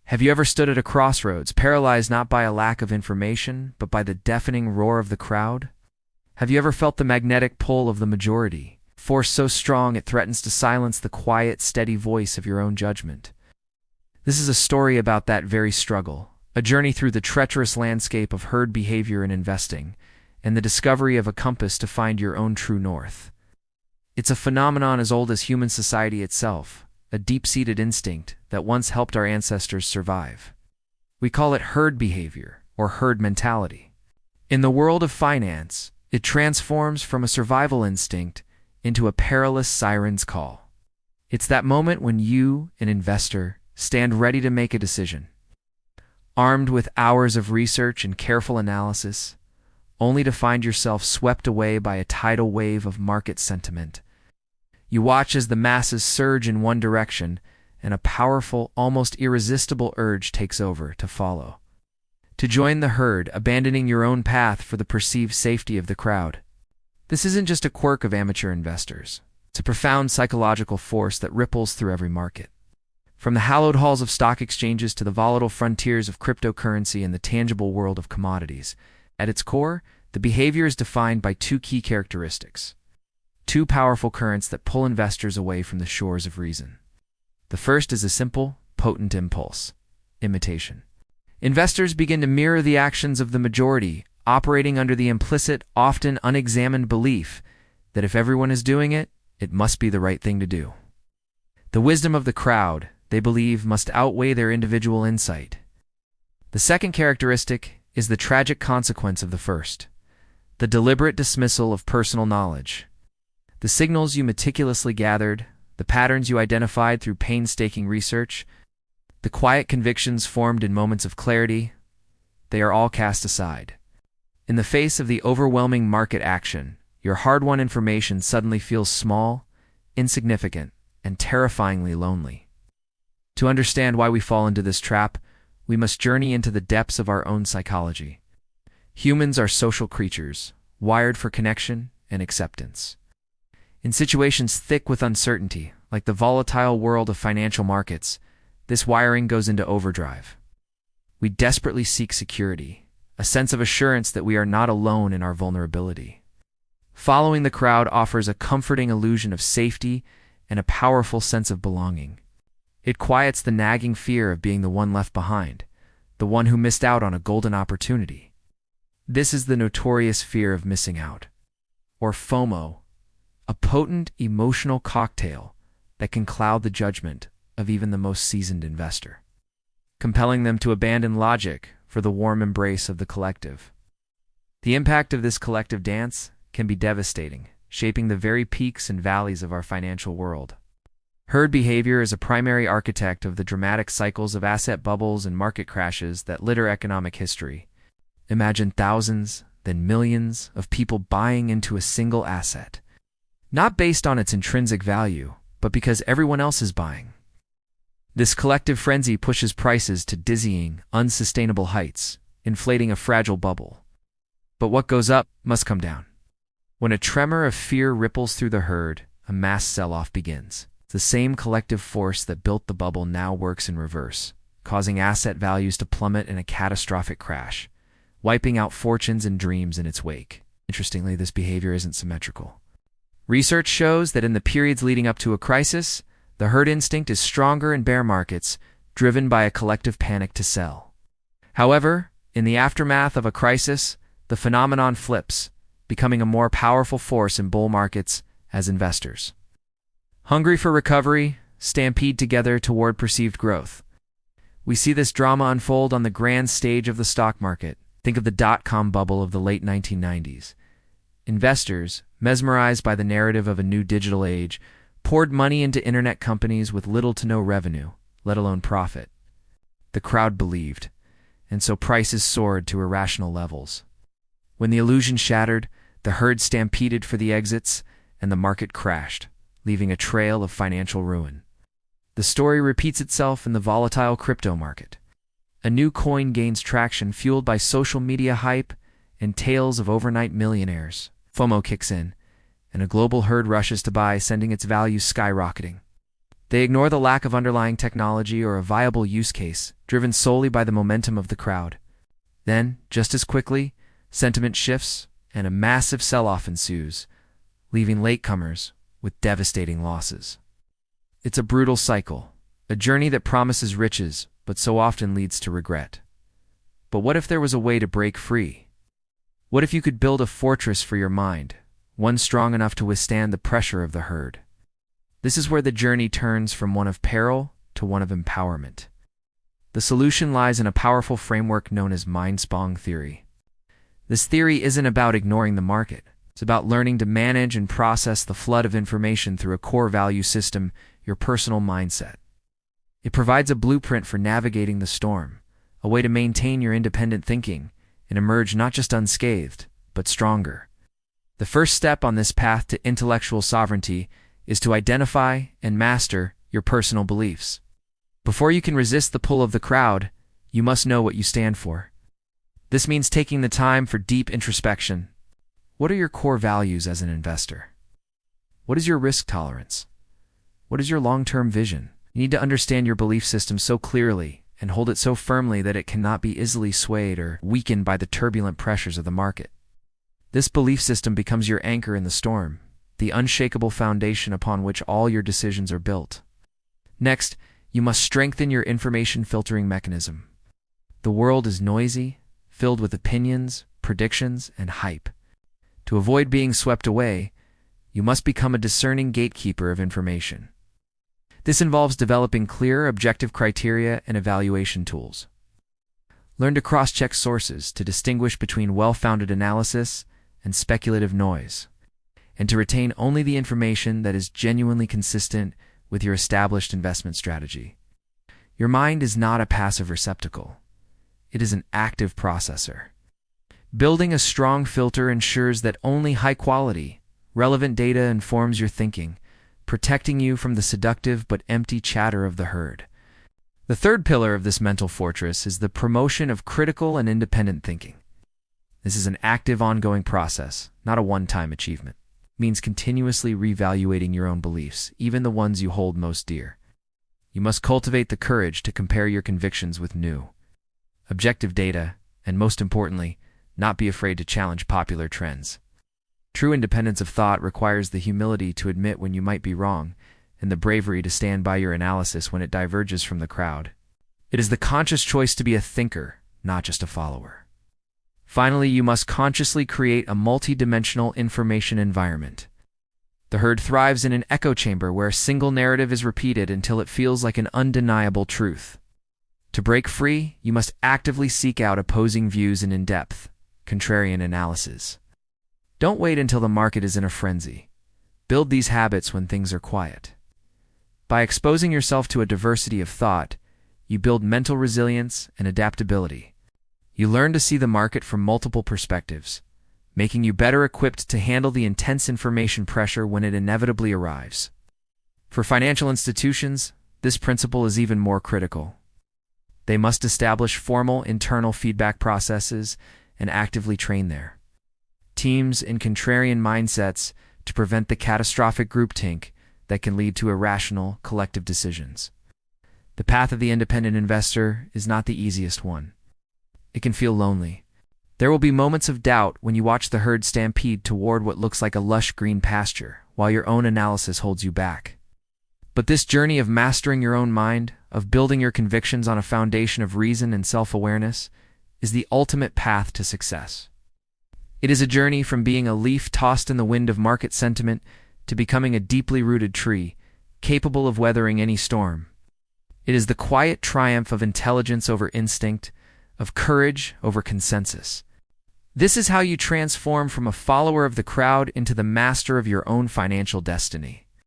Have you ever stood at a crossroads, paralyzed not by a lack of information, but by the deafening roar of the crowd? Have you ever felt the magnetic pull of the majority, force so strong it threatens to silence the quiet, steady voice of your own judgment? This is a story about that very struggle, a journey through the treacherous landscape of herd behavior in investing, and the discovery of a compass to find your own true north. It's a phenomenon as old as human society itself, a deep-seated instinct that once helped our ancestors survive. We call it herd behavior, or herd mentality. In the world of finance, it transforms from a survival instinct into a perilous siren's call. It's that moment when you, an investor, stand ready to make a decision. Armed with hours of research and careful analysis, only to find yourself swept away by a tidal wave of market sentiment. You watch as the masses surge in one direction, and a powerful, almost irresistible urge takes over to follow. To join the herd, abandoning your own path for the perceived safety of the crowd. This isn't just a quirk of amateur investors. It's a profound psychological force that ripples through every market. From the hallowed halls of stock exchanges to the volatile frontiers of cryptocurrency and the tangible world of commodities, at its core, the behavior is defined by two key characteristics. Two powerful currents that pull investors away from the shores of reason. The first is a simple, potent impulse: imitation. Investors begin to mirror the actions of the majority, operating under the implicit, often unexamined belief that if everyone is doing it, it must be the right thing to do. The wisdom of the crowd, they believe, must outweigh their individual insight. The second characteristic is the tragic consequence of the first: the deliberate dismissal of personal knowledge. The signals you meticulously gathered, the patterns you identified through painstaking research, the quiet convictions formed in moments of clarity, they are all cast aside. In the face of the overwhelming market action, your hard-won information suddenly feels small, insignificant, and terrifyingly lonely. To understand why we fall into this trap, we must journey into the depths of our own psychology. Humans are social creatures, wired for connection and acceptance. In situations thick with uncertainty, like the volatile world of financial markets, this wiring goes into overdrive. We desperately seek security, a sense of assurance that we are not alone in our vulnerability. Following the crowd offers a comforting illusion of safety and a powerful sense of belonging. It quiets the nagging fear of being the one left behind, the one who missed out on a golden opportunity. This is the notorious fear of missing out, or FOMO, a potent emotional cocktail that can cloud the judgment of even the most seasoned investor, compelling them to abandon logic for the warm embrace of the collective. The impact of this collective dance can be devastating, shaping the very peaks and valleys of our financial world. Herd behavior is a primary architect of the dramatic cycles of asset bubbles and market crashes that litter economic history. Imagine thousands, then millions of people buying into a single asset, not based on its intrinsic value, but because everyone else is buying. This collective frenzy pushes prices to dizzying, unsustainable heights, inflating a fragile bubble. But what goes up must come down. When a tremor of fear ripples through the herd, a mass sell-off begins. The same collective force that built the bubble now works in reverse, causing asset values to plummet in a catastrophic crash, wiping out fortunes and dreams in its wake. Interestingly, this behavior isn't symmetrical. Research shows that in the periods leading up to a crisis, the herd instinct is stronger in bear markets, driven by a collective panic to sell. However, in the aftermath of a crisis, the phenomenon flips, becoming a more powerful force in bull markets as investors, hungry for recovery, stampede together toward perceived growth. We see this drama unfold on the grand stage of the stock market. Think of the dot-com bubble of the late 1990s. Investors, mesmerized by the narrative of a new digital age, poured money into internet companies with little to no revenue, let alone profit. The crowd believed, and so prices soared to irrational levels. When the illusion shattered, the herd stampeded for the exits, and the market crashed, leaving a trail of financial ruin. The story repeats itself in the volatile crypto market. A new coin gains traction fueled by social media hype and tales of overnight millionaires. FOMO kicks in, and a global herd rushes to buy, sending its value skyrocketing. They ignore the lack of underlying technology or a viable use case, driven solely by the momentum of the crowd. Then, just as quickly, sentiment shifts and a massive sell-off ensues, leaving latecomers with devastating losses. It's a brutal cycle, a journey that promises riches but so often leads to regret. But what if there was a way to break free? What if you could build a fortress for your mind, one strong enough to withstand the pressure of the herd? This is where the journey turns from one of peril to one of empowerment. The solution lies in a powerful framework known as mind-spawn theory. This theory isn't about ignoring the market. It's about learning to manage and process the flood of information through a core value system, your personal mindset. It provides a blueprint for navigating the storm, a way to maintain your independent thinking and emerge not just unscathed, but stronger. The first step on this path to intellectual sovereignty is to identify and master your personal beliefs. Before you can resist the pull of the crowd, you must know what you stand for. This means taking the time for deep introspection. What are your core values as an investor? What is your risk tolerance? What is your long-term vision? You need to understand your belief system so clearly and hold it so firmly that it cannot be easily swayed or weakened by the turbulent pressures of the market. This belief system becomes your anchor in the storm, the unshakable foundation upon which all your decisions are built. Next, you must strengthen your information filtering mechanism. The world is noisy, filled with opinions, predictions, and hype. To avoid being swept away, you must become a discerning gatekeeper of information. This involves developing clear, objective criteria and evaluation tools. Learn to cross-check sources to distinguish between well-founded analysis and speculative noise, and to retain only the information that is genuinely consistent with your established investment strategy. Your mind is not a passive receptacle. It is an active processor. Building a strong filter ensures that only high-quality, relevant data informs your thinking, protecting you from the seductive but empty chatter of the herd. The third pillar of this mental fortress is the promotion of critical and independent thinking. This is an active, ongoing process, not a one-time achievement. It means continuously reevaluating your own beliefs, even the ones you hold most dear. You must cultivate the courage to compare your convictions with new, objective data, and most importantly, not be afraid to challenge popular trends. True independence of thought requires the humility to admit when you might be wrong, and the bravery to stand by your analysis when it diverges from the crowd. It is the conscious choice to be a thinker, not just a follower. Finally, you must consciously create a multi-dimensional information environment. The herd thrives in an echo chamber where a single narrative is repeated until it feels like an undeniable truth. To break free, you must actively seek out opposing views and in-depth, contrarian analysis. Don't wait until the market is in a frenzy. Build these habits when things are quiet. By exposing yourself to a diversity of thought, you build mental resilience and adaptability. You learn to see the market from multiple perspectives, making you better equipped to handle the intense information pressure when it inevitably arrives. For financial institutions, this principle is even more critical. They must establish formal internal feedback processes and actively train their teams in contrarian mindsets to prevent the catastrophic groupthink that can lead to irrational collective decisions. The path of the independent investor is not the easiest one. It can feel lonely. There will be moments of doubt when you watch the herd stampede toward what looks like a lush green pasture, while your own analysis holds you back. But this journey of mastering your own mind, of building your convictions on a foundation of reason and self-awareness, is the ultimate path to success. It is a journey from being a leaf tossed in the wind of market sentiment to becoming a deeply rooted tree, capable of weathering any storm. It is the quiet triumph of intelligence over instinct, of courage over consensus. This is how you transform from a follower of the crowd into the master of your own financial destiny.